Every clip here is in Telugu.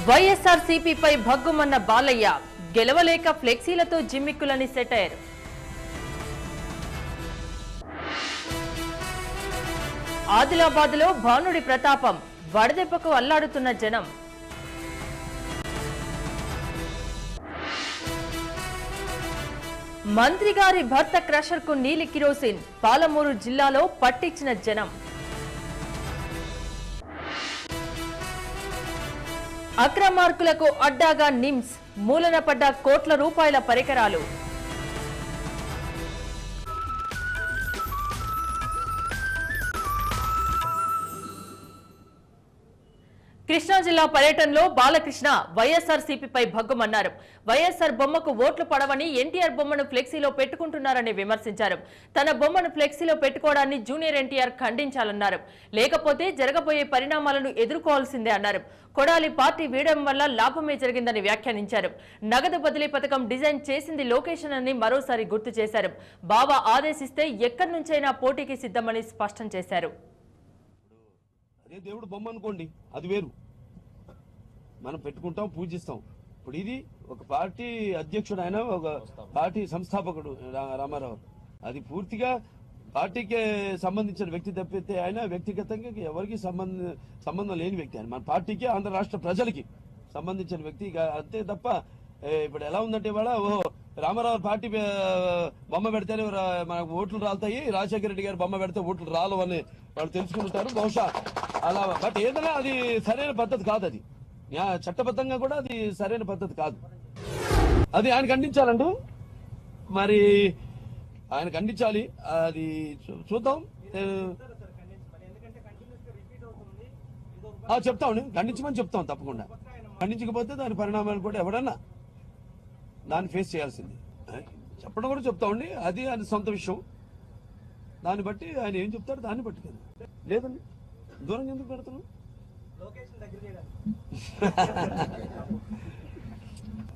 వైఎస్ఆర్సీపీపై భగ్గుమన్న బాలయ్య గెలవలేక ఫ్లెక్సీలతో జిమ్మిక్కులని సెటైర్. ఆదిలాబాద్లో భానుడి ప్రతాపం వడదెబ్బకు అల్లాడుతున్న జనం. మంత్రి గారి భర్త క్రషర్కు నీలి కిరోసిన్ పాలమూరు జిల్లాలో పట్టించిన జనం. అక్రమార్కులకు అడ్డాగా నిమ్స్ మూలన పడ్డ కోట్ల రూపాయల పరికరాలు. కృష్ణా జిల్లా పర్యటనలో బాలకృష్ణ వైఎస్ఆర్సీపీపై భగ్గుమన్నారు. వైఎస్ఆర్ బొమ్మకు ఓట్లు పడవని ఎన్టీఆర్ బొమ్మను ఫ్లెక్సీలో పెట్టుకుంటున్నారని విమర్శించారు. తన బొమ్మను ఫ్లెక్సీలో పెట్టుకోవడాన్ని జూనియర్ ఎన్టీఆర్ ఖండించాలన్నారు. లేకపోతే జరగబోయే పరిణామాలను ఎదుర్కోవాల్సిందే అన్నారు. కొడాలి పార్టీ వీడడం వల్ల లాభమే జరిగిందని వ్యాఖ్యానించారు. నగదు బదిలీ పథకం డిజైన్ చేసింది లోకేషన్ అని మరోసారి గుర్తు చేశారు. బాబా ఆదేశిస్తే ఎక్కడి నుంచైనా పోటీకి సిద్ధమని స్పష్టం చేశారు. అదే దేవుడు బొమ్మ అనుకోండి, అది వేరు, మనం పెట్టుకుంటాం, పూజిస్తాం. ఇప్పుడు ఇది ఒక పార్టీ అధ్యక్షుడు, ఆయన ఒక పార్టీ సంస్థాపకుడు రామారావు, అది పూర్తిగా పార్టీకి సంబంధించిన వ్యక్తి తప్పితే ఆయన వ్యక్తిగతంగా ఎవరికి సంబంధం లేని వ్యక్తి. ఆయన మన పార్టీకి, ఆంధ్ర రాష్ట్ర ప్రజలకి సంబంధించిన వ్యక్తి అంతే తప్ప. ఇప్పుడు ఎలా ఉందంటే ఇవాళ రామారావు పార్టీ బొమ్మ పెడితేనే మనకు ఓట్లు రాలుతాయి, రాజశేఖర రెడ్డి గారు బొమ్మ పెడితే ఓట్లు రాలు అని వాళ్ళు తెలుసుకుంటారు బహుశా అలా. బట్ ఏదైనా అది సరైన పద్ధతి కాదు, అది చట్టబద్ధంగా కూడా అది సరైన పద్ధతి కాదు. అది ఆయన ఖండించాలంటూ, మరి ఆయన ఖండించాలి, అది చూద్దాం. చెప్తాం, ఖండించమని చెప్తాం తప్పకుండా. ఖండించకపోతే దాని పరిణామాలు కూడా ఎవడన్నా దాన్ని ఫేస్ చేయాల్సింది. చెప్పడం కూడా చెప్తామండి, అది ఆయన సొంత విషయం. దాన్ని బట్టి ఆయన ఏం చెప్తారు దాన్ని బట్టి కదా. లేదండి, దూరంగా ఎందుకు పెడతాను?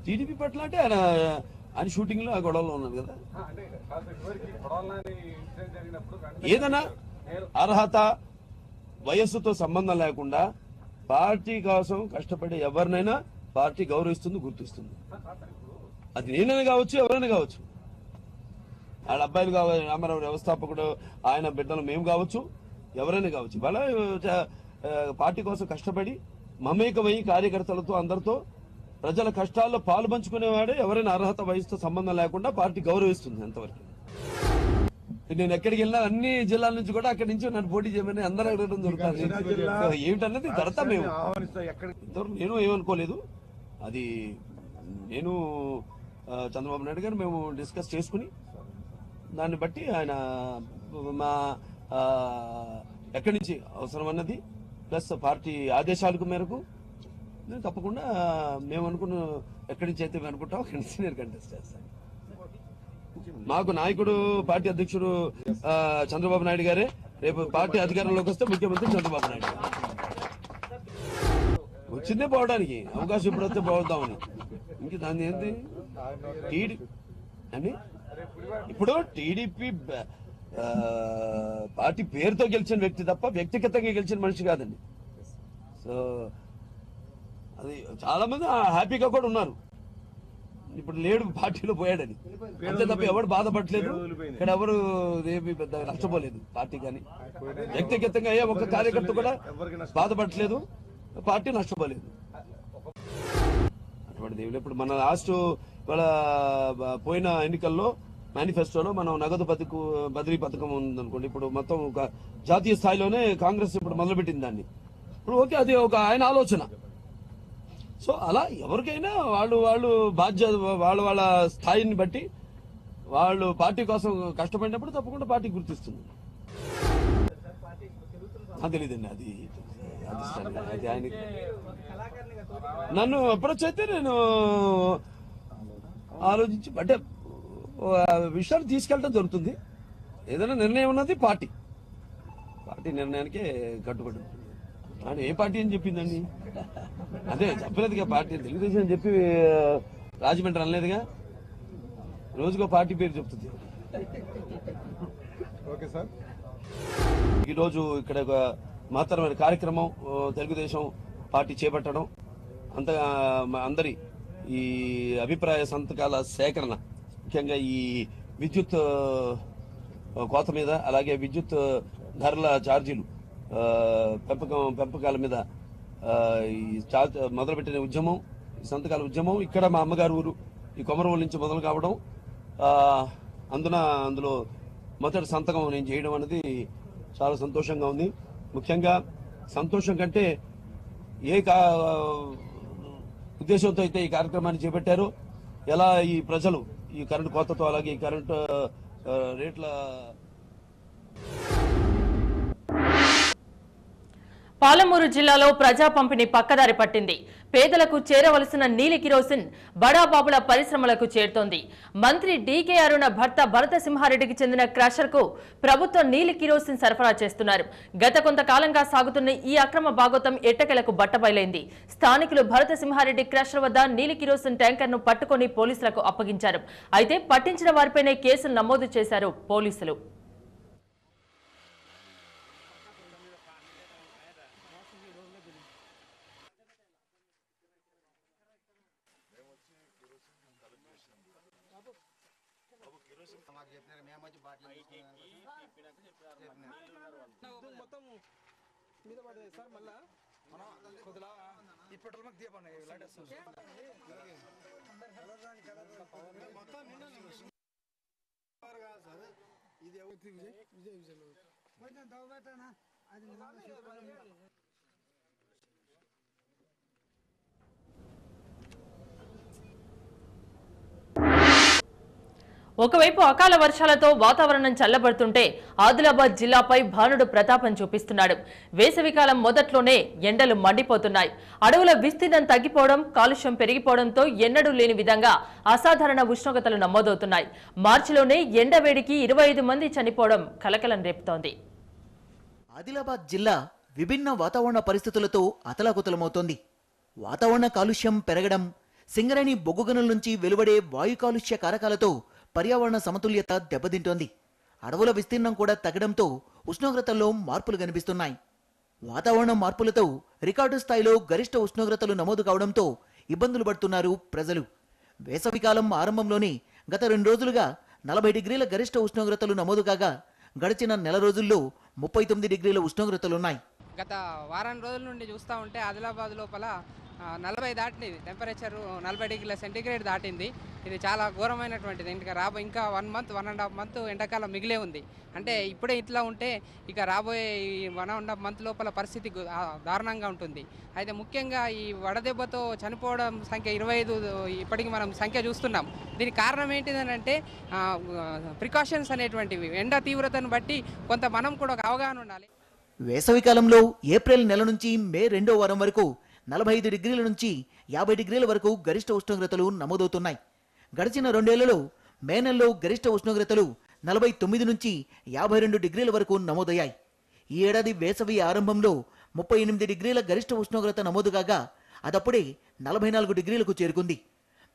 టీడీపీ పట్ల అంటే ఆయన షూటింగ్ లో ఆ గొడవలో ఉన్నాడు కదా. ఏదైనా అర్హత వయస్సుతో సంబంధం లేకుండా పార్టీ కోసం కష్టపడే ఎవరినైనా పార్టీ గౌరవిస్తుంది, గుర్తిస్తుంది. అది నేనైనా కావచ్చు, ఎవరైనా కావచ్చు. వాళ్ళ అబ్బాయిలు కావచ్చు, రామారావు వ్యవస్థాపకుడు, ఆయన బిడ్డలు మేము కావచ్చు, ఎవరైనా కావచ్చు. వాళ్ళ పార్టీ కోసం కష్టపడి మమేకమై కార్యకర్తలతో అందరితో ప్రజల కష్టాల్లో పాలు పంచుకునేవాడే ఎవరైనా అర్హత వయసుతో సంబంధం లేకుండా పార్టీ గౌరవిస్తుంది. ఎంతవరకు నేను ఎక్కడికి వెళ్ళినా అన్ని జిల్లాల నుంచి కూడా అక్కడి నుంచి నన్ను పోటీ చేయమని అందరూ అడగడం జరుగుతుంది. ఏమిటన్నది తర్వాత మేము నేను ఏమనుకోలేదు. అది నేను చంద్రబాబు నాయుడు గారు మేము డిస్కస్ చేసుకుని దాన్ని బట్టి ఆయన మా ఎక్కడి నుంచి అవసరం అన్నది ప్లస్ పార్టీ ఆదేశాలకు మేరకు నేను తప్పకుండా మేము అనుకున్న ఎక్కడి నుంచి అయితే మేము అనుకుంటాం అక్కడి నుంచి నేను కంటెస్ట్ చేస్తాను. మాకు నాయకుడు పార్టీ అధ్యక్షుడు చంద్రబాబు నాయుడు గారే. రేపు పార్టీ అధికారంలోకి వస్తే ముఖ్యమంత్రి చంద్రబాబు నాయుడు వచ్చిందే పోవడానికి, అవకాశం ఇప్పుడు వస్తే పోవద్దామని. ఇంక దాన్ని ఏంటి అని ఇప్పుడు టీడీపీ పార్టీ పేరుతో గెలిచిన వ్యక్తి తప్ప వ్యక్తిగతంగా గెలిచిన మనిషి కాదండి. సో అది చాలా మంది హ్యాపీగా కూడా ఉన్నారు. ఇప్పుడు లేడు, పార్టీలో పోయాడని, అంతే తప్ప ఎవరు బాధపడలేదు. ఇక్కడ ఎవరు ఏమి పెద్ద నష్టపోలేదు పార్టీ, కానీ వ్యక్తిగతంగా ఒక్క కార్యకర్త కూడా బాధపడలేదు, పార్టీ నష్టపోలేదు. అటువంటిది ఇప్పుడు మన లాస్ట్ వాళ్ళ పోయిన ఎన్నికల్లో మేనిఫెస్టోలో మనం నగదు బదిలీ పథకం ఉందనుకోండి. ఇప్పుడు మొత్తం ఒక జాతీయ స్థాయిలోనే కాంగ్రెస్ ఇప్పుడు మొదలుపెట్టింది దాన్ని. ఇప్పుడు ఓకే, అది ఒక ఆయన ఆలోచన. సో అలా ఎవరికైనా వాళ్ళు బాధ్యత వాళ్ళ స్థాయిని బట్టి వాళ్ళు పార్టీ కోసం కష్టపడినప్పుడు తప్పకుండా పార్టీ గుర్తిస్తుంది. తెలియదండి, అది ఆయన నన్ను అప్రోచ్ అయితే నేను ఆలోచించి అంటే విషయాలు తీసుకెళ్ళడం జరుగుతుంది. ఏదైనా నిర్ణయం ఉన్నది పార్టీ నిర్ణయానికే కట్టుబడి ఉంటుంది. ఆయన ఏ పార్టీ అని చెప్పిందండి? అదే చెప్పలేదుగా, పార్టీ తెలుగుదేశం అని చెప్పి రాజమండ్రి అనలేదుగా. రోజుకో పార్టీ పేరు చెప్తుంది. Okay sir. ఈరోజు ఇక్కడ ఒక మహత్తరమైన కార్యక్రమం తెలుగుదేశం పార్టీ చేపట్టడం, అందరి ఈ అభిప్రాయ సంతకాల సేకరణ, ముఖ్యంగా ఈ విద్యుత్ కోత మీద, అలాగే విద్యుత్ ధరల ఛార్జీలు పెంపకాల మీద ఈ మొదలుపెట్టిన ఉద్యమం, సంతకాల ఉద్యమం ఇక్కడ మా అమ్మగారు ఊరు ఈ కొమరవోలు నుంచి మొదలు కావడం, అందులో మొదటి సంతకం నేను చేయడం అనేది చాలా సంతోషంగా ఉంది. ముఖ్యంగా సంతోషం కంటే ఉద్దేశంతో అయితే ఈ కార్యక్రమాన్ని చేపట్టారో, ఎలా ఈ ప్రజలు ఈ కరెంటు కోతతో, అలాగే ఈ కరెంటు రేట్ల పాలమూరు జిల్లాలో ప్రజా పంపిణీ పక్కదారి పట్టింది. పేదలకు చేరవలసిన నీలి కిరోసిన్ బడాబాబుల పరిశ్రమలకు చేరుతోంది. మంత్రి డీకే అరుణ భర్త భరత సింహారెడ్డికి చెందిన క్రషర్ కు ప్రభుత్వం నీలి కిరోసిన్ సరఫరా చేస్తున్నారు. గత కొంతకాలంగా సాగుతున్న ఈ అక్రమ భాగోతం ఎట్టకెలకు బట్టబయలైంది. స్థానికులు భరత సింహారెడ్డి క్రషర్ వద్ద నీలి కిరోసిన్ ట్యాంకర్ ను పట్టుకుని పోలీసులకు అప్పగించారు. అయితే పట్టించిన వారిపైనే కేసులు నమోదు చేశారు పోలీసులు. మొత్తం మీద పడేది సార్, మళ్ళా కొద్దిగా ఈ పెట్రోల్ మాకు దీపన్నాయి ఇది ఒకవైపు అకాల వర్షాలతో వాతావరణం చల్లబడుతుంటే ఆదిలాబాద్ జిల్లాపై భానుడు ప్రతాపం చూపిస్తున్నాడు. వేసవికాలం మొదట్లోనే ఎండలు మండిపోతున్నాయి. అడవుల విస్తీర్ణం తగ్గిపోవడం, కాలుష్యం పెరిగిపోవడంతో ఎన్నడూ లేని విధంగా అసాధారణ ఉష్ణోగ్రతలు నమోదవుతున్నాయి. మార్చిలోనే ఎండవేడికి 25 మంది చనిపోవడం కలకలం రేపుతోంది. ఆదిలాబాద్ జిల్లా విభిన్న వాతావరణ పరిస్థితులతో అతలాకుతలమవుతోంది. వాతావరణ కాలుష్యం పెరగడం, సింగరేణి బొగ్గు గనుల నుంచి వెలువడే వాయు కాలుష్య కారకాలతో పర్యావరణ సమతుల్యత దెబ్బతింటోంది. అడవుల విస్తీర్ణం కూడా తగ్గడంతో ఉష్ణోగ్రతల్లో మార్పులు కనిపిస్తున్నాయి. వాతావరణ మార్పులతో రికార్డు స్థాయిలో గరిష్ట ఉష్ణోగ్రతలు నమోదు కావడంతో ఇబ్బందులు పడుతున్నారు ప్రజలు. వేసవికాలం ఆరంభంలోనే గత 2 రోజులుగా 40 డిగ్రీల గరిష్ట ఉష్ణోగ్రతలు నమోదు కాగా గడిచిన నెల రోజుల్లో 39 డిగ్రీల ఉష్ణోగ్రతలున్నాయి. గత వారం రోజుల నుండి చూస్తూ ఉంటే ఆదిలాబాద్ లోపల 40 దాటింది, టెంపరేచర్ 40 డిగ్రీల సెంటీగ్రేడ్ దాటింది. ఇది చాలా ఘోరమైనటువంటిది. ఇంకా 1.5 మంత్ ఎండాకాలం మిగిలే ఉంది. అంటే ఇప్పుడే ఇట్లా ఉంటే ఇక రాబోయే 1.5 మంత్ లోపల పరిస్థితి దారుణంగా ఉంటుంది. అయితే ముఖ్యంగా ఈ వడదెబ్బతో చనిపోవడం సంఖ్య 25 ఇప్పటికి మనం సంఖ్య చూస్తున్నాం. దీనికి కారణం ఏంటిదనంటే ప్రికాషన్స్ అనేటువంటివి, ఎండ తీవ్రతను బట్టి కొంత మనం కూడా ఒక అవగాహన ఉండాలి. వేసవికాలంలో ఏప్రిల్ నెల నుంచి మే 2వ వారం వరకు 45 డిగ్రీల నుంచి 50 డిగ్రీల వరకు గరిష్ట ఉష్ణోగ్రతలు నమోదవుతున్నాయి. గడిచిన 2 ఏళ్లలో మే నెలలో గరిష్ట ఉష్ణోగ్రతలు 49 నుంచి 52 డిగ్రీల వరకు నమోదయ్యాయి. ఈ ఏడాది వేసవి ఆరంభంలో 38 డిగ్రీల గరిష్ట ఉష్ణోగ్రత నమోదు కాగా అదప్పుడే 44 డిగ్రీలకు చేరుకుంది.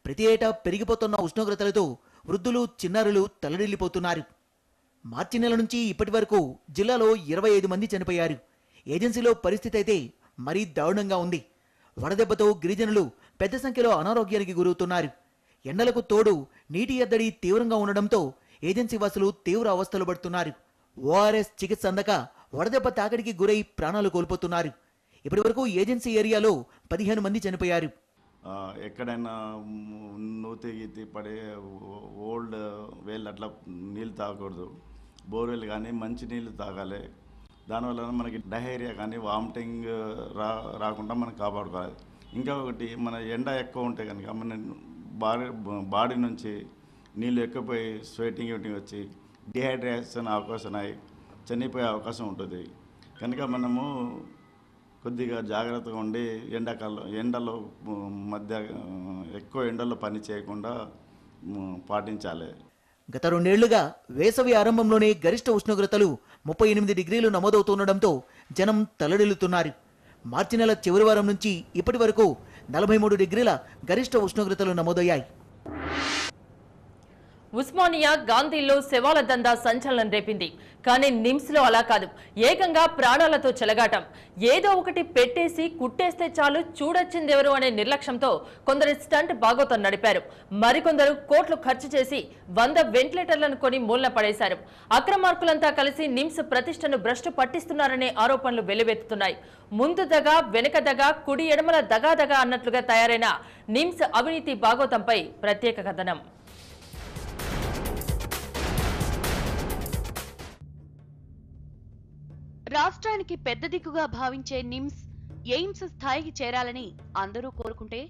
ప్రతి ఏటా పెరిగిపోతున్న ఉష్ణోగ్రతలతో వృద్ధులు, చిన్నారులు తల్లడిల్లిపోతున్నారు. మార్చి నెల నుంచి ఇప్పటి వరకు జిల్లాలో 25 మంది చనిపోయారు. ఏజెన్సీలో పరిస్థితి అయితే మరీ దారుణంగా ఉంది. వడదెబ్బతో గిరిజనులు పెద్ద సంఖ్యలో అనారోగ్యానికి గురవుతున్నారు. ఎండలకు తోడు నీటి ఎద్దడి తీవ్రంగా ఉండడంతో ఏజెన్సీ వాసులు తీవ్ర అవస్థలు పడుతున్నారు. ఓఆర్ఎస్ చికిత్స అందక వడదెబ్బ తాకిడికి గురై ప్రాణాలు కోల్పోతున్నారు. ఇప్పటి వరకు ఏజెన్సీ ఏరియాలో 15 మంది చనిపోయారు. ఎక్కడైనా నూతి గీతి పడే ఓల్డ్ వేళ్ళు అట్లా నీళ్ళు తాగకూడదు. బోర్వెల్ కానీ మంచి నీళ్ళు తాగాలి. దానివల్ల మనకి డహేరియా కానీ వామిటింగ్ రాకుండా మనం కాపాడుకోవాలి. ఇంకా ఒకటి, మన ఎండ ఎక్కువ ఉంటే కనుక మన బాడీ నుంచి నీళ్ళు ఎక్కువపోయి స్వెటింగ్ వచ్చి డిహైడ్రేషన్ అవకాశం అయి చనిపోయే అవకాశం ఉంటుంది. కనుక మనము కొద్దిగా జాగ్రత్తగా ఉండి ఎండలో మధ్య ఎక్కువ ఎండలో పని చేయకుండా పాటించాలి. గత 2 ఏళ్లుగా వేసవి ఆరంభంలోనే గరిష్ట ఉష్ణోగ్రతలు 38 డిగ్రీలు నమోదవుతుండడంతో జనం తల్లడిల్లుతున్నారు. మార్చి నెల చివరి వారం నుంచి ఇప్పటి వరకు 43 డిగ్రీల గరిష్ట ఉష్ణోగ్రతలు నమోదయ్యాయి. ఉస్మానియా గాంధీలో శవాల దందా సంచలనం రేపింది. కానీ నిమ్స్ లో అలా కాదు, ఏకంగా ప్రాణాలతో చెలగాటం. ఏదో ఒకటి పెట్టేసి కుట్టేస్తే చాలు, చూడొచ్చిందెవరు అనే నిర్లక్ష్యంతో కొందరు స్టంట్ బాగోతం నడిపారు. మరికొందరు కోట్లు ఖర్చు చేసి 100 వెంటిలేటర్లను కొని మూలన పడేశారు. అక్రమార్కులంతా కలిసి నిమ్స్ ప్రతిష్టను భ్రష్టు పట్టిస్తున్నారనే ఆరోపణలు వెల్లువెత్తుతున్నాయి. ముందు దగా వెనుక దగా కుడి ఎడమల దగాదగా అన్నట్లుగా తయారైన నిమ్స్ అవినీతి బాగోతంపై ప్రత్యేక కథనం. రాష్ట్రానికి పెద్ద దిక్కుగా భావించే నిమ్స్ ఎయిమ్స్ స్థాయికి చేరాలని అందరూ కోరుకుంటే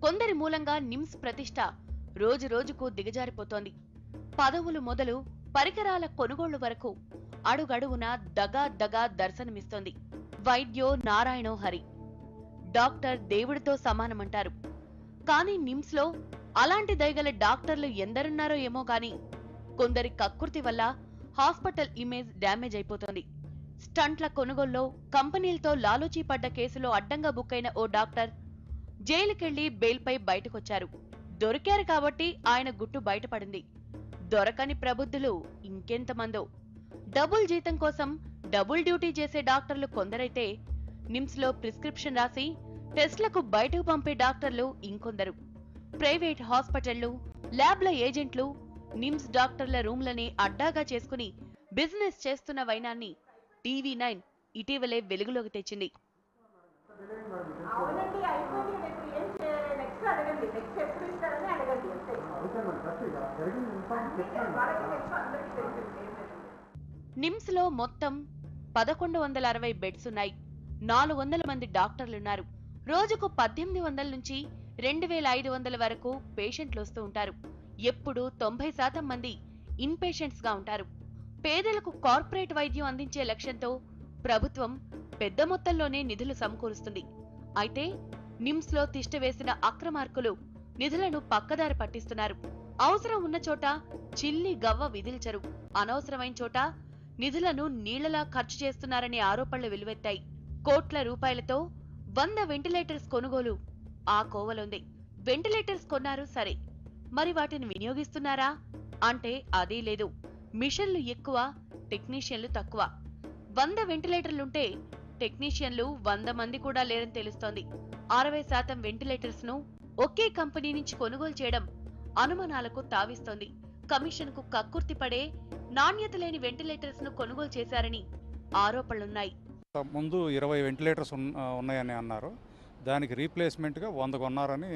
కొందరి మూలంగా నిమ్స్ ప్రతిష్ట రోజు రోజుకు దిగజారిపోతోంది. పదవులు మొదలు పరికరాల కొనుగోళ్లు వరకు అడుగడుగునా దగా దగా దర్శనమిస్తోంది. వైద్యో నారాయణో హరి, డాక్టర్ దేవుడితో సమానమంటారు. కానీ నిమ్స్ లో అలాంటి దయగల డాక్టర్లు ఎందరున్నారో ఏమో గాని కొందరి కక్కుర్తి వల్ల హాస్పిటల్ ఇమేజ్ డ్యామేజ్ అయిపోతోంది. స్టంట్ల కొనుగోల్లో కంపెనీలతో లాలూచీ పడ్డ కేసులో అడ్డంగా బుక్కైన ఓ డాక్టర్ జైలుకెళ్లి బెయిల్పై బయటకొచ్చారు. దొరికారు కాబట్టి ఆయన గుట్టు బయటపడింది. దొరకని ప్రబుద్ధులు ఇంకెంతమందో. డబుల్ జీతం కోసం డబుల్ డ్యూటీ చేసే డాక్టర్లు కొందరైతే నిమ్స్ లో ప్రిస్క్రిప్షన్ రాసి టెస్ట్లకు బయటకు పంపే డాక్టర్లు ఇంకొందరు. ప్రైవేట్ హాస్పిటళ్లు, ల్యాబ్ల ఏజెంట్లు నిమ్స్ డాక్టర్ల రూమ్లని అడ్డాగా చేసుకుని బిజినెస్ చేస్తున్న వైనాన్ని TV9 ఇటీవలే వెలుగులోకి తెచ్చింది. నిమ్స్ లో మొత్తం 1160 బెడ్స్ ఉన్నాయి. 400 మంది డాక్టర్లున్నారు. రోజుకు 1800 నుంచి 2500 వరకు పేషెంట్లు వస్తూ ఉంటారు. ఎప్పుడు 90% మంది ఇన్ పేషెంట్స్ గా ఉంటారు. పేదలకు కార్పొరేట్ వైద్యం అందించే లక్ష్యంతో ప్రభుత్వం పెద్ద మొత్తంలోనే నిధులు సమకూరుస్తుంది. అయితే నిమ్స్ లో తిష్టవేసిన అక్రమార్కులు నిధులను పక్కదారి పట్టిస్తున్నారు. అవసరం ఉన్న చోట చిల్లి గవ్వ విదిల్చరు, అనవసరమైన చోట నిధులను నీళ్లలా ఖర్చు చేస్తున్నారనే ఆరోపణలు వెలువెత్తాయి. కోట్ల రూపాయలతో 100 వెంటిలేటర్స్ కొనుగోలు ఆ కోవలుంది. వెంటిలేటర్స్ కొన్నారు సరే, మరి వాటిని వినియోగిస్తున్నారా అంటే అదీ లేదు. మిషన్లు ఎక్కువ, టెక్నీషియన్లు తక్కువ. 100 వెంటిలేటర్లుంటే టెక్నీషియన్లు 100 మంది కూడా లేరని తెలుస్తోంది. 60% వెంటిలేటర్స్ ను ఒకే కంపెనీ నుంచి కొనుగోలు చేయడం అనుమానాలకు తావిస్తోంది. కమిషన్ కు కక్కుర్తి పడే నాణ్యత లేని వెంటిలేటర్స్ ను కొనుగోలు చేశారని ఆరోపణలున్నాయి. ముందు 20 వెంటిలేటర్స్ ఉన్నాయని అన్నారు. దానికి రీప్లేస్మెంట్గా 100 కొన్నారని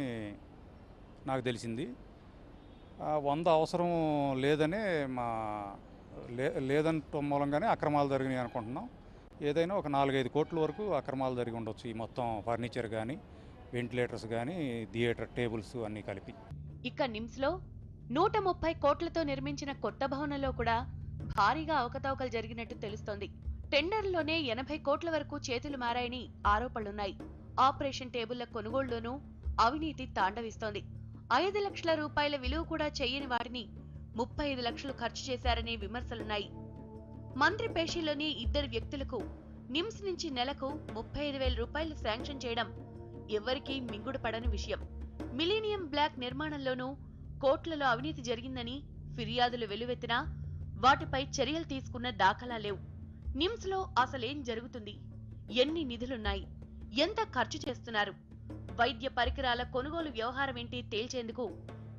నాకు తెలిసింది. 100 అవసరం లేదనే లేదంటం మూలంగానే అక్రమాలు జరిగినాయి అనుకుంటున్నాం. ఏదైనా ఒక 4-5 కోట్ల వరకు అక్రమాలు జరిగి ఉండొచ్చు. ఈ మొత్తం ఫర్నిచర్ కానీ, వెంటిలేటర్స్ కానీ, థియేటర్ టేబుల్స్ అన్నీ కలిపి. ఇక నిమ్స్ లో 130 కోట్లతో నిర్మించిన కొత్త భవనంలో కూడా భారీగా అవకతవకలు జరిగినట్టు తెలుస్తోంది. టెండర్లోనే 80 కోట్ల వరకు చేతులు మారాయని ఆరోపణలున్నాయి. ఆపరేషన్ టేబుళ్ల కొనుగోళ్లోనూ అవినీతి తాండవిస్తోంది. 5 లక్షల రూపాయల విలువ కూడా చెయ్యని వాటిని 35 లక్షలు ఖర్చు చేశారనే విమర్శలున్నాయి. మంత్రి పేషీలోని 2 వ్యక్తులకు నిమ్స్ నుంచి నెలకు 35,000 రూపాయలు శాంక్షన్ చేయడం ఎవరికీ మింగుడు పడని విషయం. మిలీనియం బ్లాక్ నిర్మాణంలోనూ కోట్లలో అవినీతి జరిగిందని ఫిర్యాదులు వెలువెత్తినా వాటిపై చర్యలు తీసుకున్న దాఖలా లేవు. నిమ్స్ లో అసలేం జరుగుతుంది, ఎన్ని నిధులున్నాయి, ఎంత ఖర్చు చేస్తున్నారు, వైద్య పరికరాల కొనుగోలు వ్యవహారం ఏంటి తేల్చేందుకు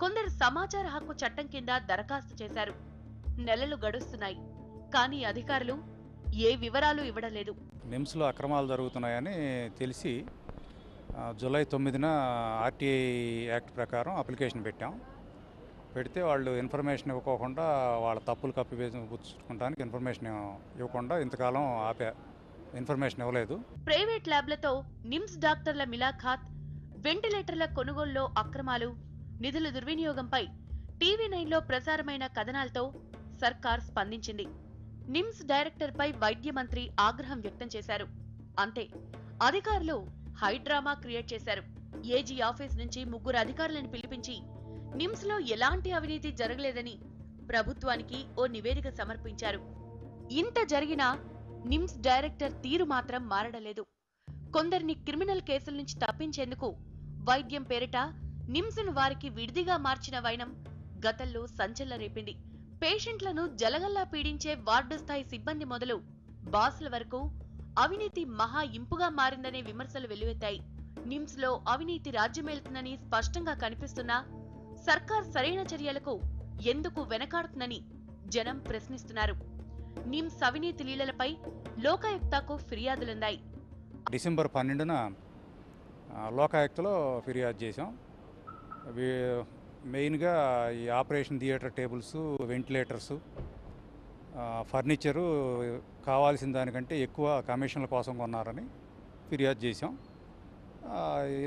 కొందరు సమాచార హక్కు చట్టం కింద దరఖాస్తు చేశారు. నెలలు గడుస్తున్నాయి, కానీ అధికారులు ఏ వివరాలు ఇవ్వడలేదు. నిమ్స్లో అక్రమాలు జరుగుతున్నాయని తెలిసి జూలై 9న RTI యాక్ట్ ప్రకారం అప్లికేషన్ పెడితే వాళ్ళు ఇన్ఫర్మేషన్ ఇవ్వకోకుండా వాళ్ళ తప్పులు కప్పిపుచ్చుకోవడానికి ఇన్ఫర్మేషన్ ఇవ్వకుండా ఇంతకాలం ఇన్ఫర్మేషన్ ఇవ్వలేదు. ప్రైవేట్ ల్యాబ్లతో నిమ్స్ డాక్టర్ల మిలాఖాత్, వెంటిలేటర్ల కొనుగోలులో అక్రమాలు, నిధుల దుర్వినియోగంపై TV9లో ప్రసారమైన కథనాలతో సర్కార్ స్పందించింది. నిమ్స్ డైరెక్టర్పై వైద్య మంత్రి ఆగ్రహం వ్యక్తం చేశారు. అంతే, అధికారులు హైడ్రామా క్రియేట్ చేశారు. ఏజీ ఆఫీస్ నుంచి 3 అధికారులను పిలిపించి నిమ్స్ లో ఎలాంటి అవినీతి జరగలేదని ప్రభుత్వానికి ఓ నివేదిక సమర్పించారు. ఇంత జరిగినా నిమ్స్ డైరెక్టర్ తీరు మాత్రం మారడలేదు. కొందరిని క్రిమినల్ కేసుల నుంచి తప్పించేందుకు వైద్యం పేరిట నిమ్స్ ను వారికి విడిదిగా మార్చిన వైనం గతంలో సంచలనం రేపింది. పేషెంట్లను జలగల్లా పీడించే వార్డు స్థాయి సిబ్బంది మొదలు బాసుల వరకు అవినీతి మహా ఇంపుగా మారిందనే విమర్శలు వెల్లువెత్తాయి. నిమ్స్ లో అవినీతి రాజ్యమేలుతుందని స్పష్టంగా కనిపిస్తున్నా సర్కార్ సరైన చర్యలకు ఎందుకు వెనకాడుతుందని జనం ప్రశ్నిస్తున్నారు. నిమ్స్ అవినీతి లీలలపై లోకాయుక్తకు ఫిర్యాదులుందాయి. డిసెంబర్ 12న లోకాయుక్తలో ఫిర్యాదు చేశాం. మెయిన్గా ఈ operation theatre tables, ventilators, furniture కావాల్సిన దానికంటే ఎక్కువ కమిషన్ల కోసం కొన్నారని ఫిర్యాదు చేశాం.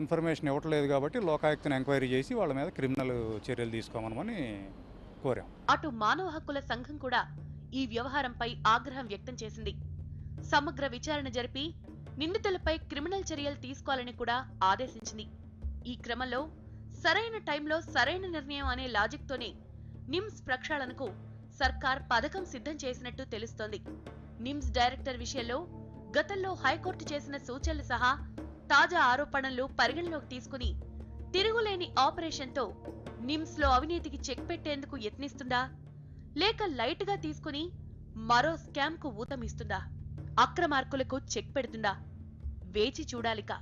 ఇన్ఫర్మేషన్ ఇవ్వట్లేదు కాబట్టి లోకాయుక్తను ఎంక్వైరీ చేసి వాళ్ళ మీద క్రిమినల్ చర్యలు తీసుకోమని కోరాం. అటు మానవ హక్కుల సంఘం కూడా ఈ వ్యవహారంపై ఆగ్రహం వ్యక్తం చేసింది. సమగ్ర విచారణ జరిపి నిందితులపై క్రిమినల్ చర్యలు తీసుకోవాలని కూడా ఆదేశించింది. ఈ క్రమంలో సరైన టైంలో సరైన నిర్ణయం అనే లాజిక్ తోనే నిమ్స్ ప్రక్షాళనకు సర్కార్ పథకం సిద్ధం చేసినట్టు తెలుస్తోంది. నిమ్స్ డైరెక్టర్ విషయంలో గతంలో హైకోర్టు చేసిన సూచనలు సహా తాజా ఆరోపణలు పరిగణలోకి తీసుకుని తిరుగులేని ఆపరేషన్తో నిమ్స్ లో అవినీతికి చెక్ పెట్టేందుకు యత్నిస్తుందా, లేక లైట్ గా తీసుకుని మరో స్కామ్ కు ఊతమిస్తుందా, అక్రమార్కులకు చెక్ పెడుతుందా? వేచి చూడాలిక.